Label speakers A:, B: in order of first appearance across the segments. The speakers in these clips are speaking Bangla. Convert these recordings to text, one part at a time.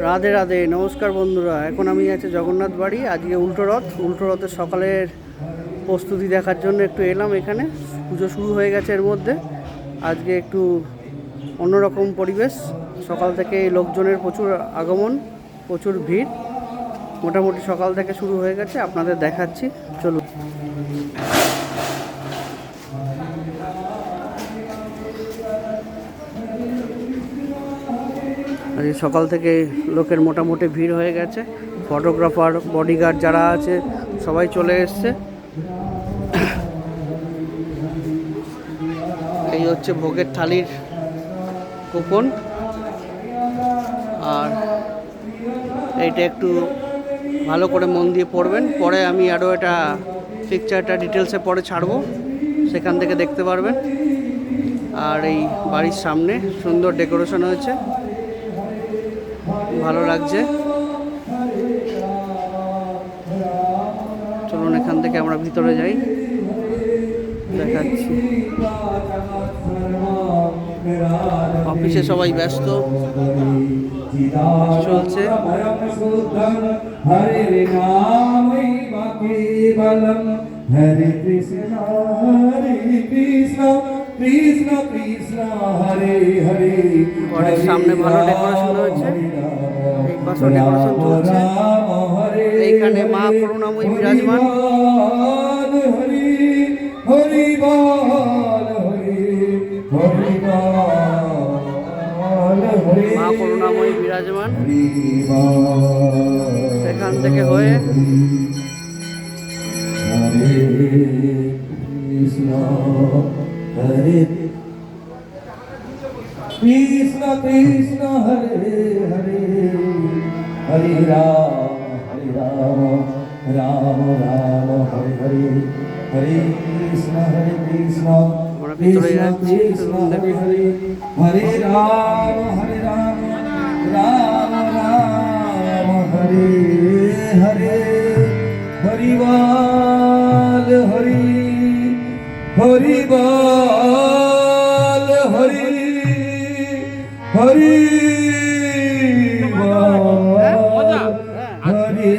A: রাধে রাধে, নমস্কার বন্ধুরা। এখন আমি আছি জগন্নাথ বাড়ি। আজকে উল্টো রথের সকালের প্রস্তুতি দেখার জন্য একটু এলাম এখানে। পুজো শুরু হয়ে গেছে এর মধ্যে। আজকে একটু অন্যরকম পরিবেশ। সকাল থেকে লোকজনের প্রচুর আগমন, প্রচুর ভিড়। মোটামুটি সকাল থেকে শুরু হয়ে গেছে, আপনাদের দেখাচ্ছি, চলুন। আজকে সকাল থেকে লোকের মোটামুটি ভিড় হয়ে গেছে। ফটোগ্রাফার, বডিগার্ড যারা আছে সবাই চলে এসছে। এই হচ্ছে ভোগের থালির কুপন, আর এইটা একটু ভালো করে মন দিয়ে পড়বেন। পরে আমি আরও এটা পিকচারটা ডিটেলসে পরে ছাড়বো, সেখান থেকে দেখতে পারবেন। আর এই বাড়ির সামনে সুন্দর ডেকোরেশন হয়েছে, ভালো লাগছে। চলুন এখান থেকে আমরা ভিতরে যাই, দেখাচ্ছি। অফিসে সবাই ব্যস্ত চলছে।
B: হরে কৃষ্ণ কৃষ্ণ কৃষ্ণ হরে হরে।
A: ঘরের সামনে ভালো ডেকোরেশন হয়েছে, এই পাশে ডেকোরেশন চলছে। এইখানে মা করুণাময়ী বিরাজমান।
B: হরি হরি বল হরি হরি বল হরি।
A: মা করুণাময়ী বিরাজমান। এখান থেকে হয়ে
B: হরে কৃষ্ণ হরে কৃষ্ণ কৃষ্ণ হরে হরে। হরে রাম রাম রাম হরে হরে। হরে কৃষ্ণ কৃষ্ণ কৃষ্ণ হরে হরে। হরে রাম রাম রাম হরে হরে। হরি বল হরি হরি বল হরি হরি বল হরি।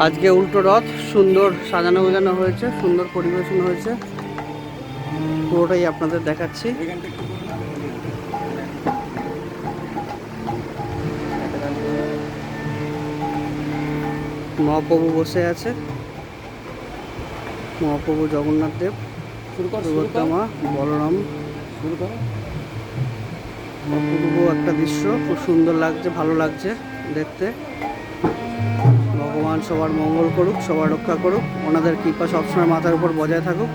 A: আজকে উল্টো রথ সুন্দর সাজানো গোজানো হয়েছে, সুন্দর পরিবেশন হয়েছে, পুরোটাই আপনাদের দেখাচ্ছি। মহাপ্রভু বসে আছে, মহাপ্রভু জগন্নাথ দেব, সুভদ্রা মা, বলরাম। অপূর্ব একটা দৃশ্য, খুব সুন্দর লাগছে, ভালো লাগছে দেখতে। ভগবান সবার মঙ্গল করুক, সবার রক্ষা করুক, ওনাদের কৃপা সবসময় মাথার উপর বজায় থাকুক,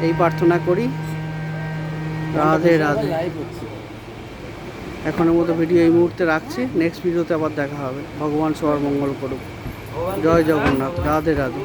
A: এই প্রার্থনা করি। রাধে রাধে। এখনের মতো ভিডিও এই মুহূর্তে রাখছি, নেক্সট ভিডিওতে আবার দেখা হবে। ভগবান সবার মঙ্গল করুক। জয় জগন্নাথ। রাধে রাধে।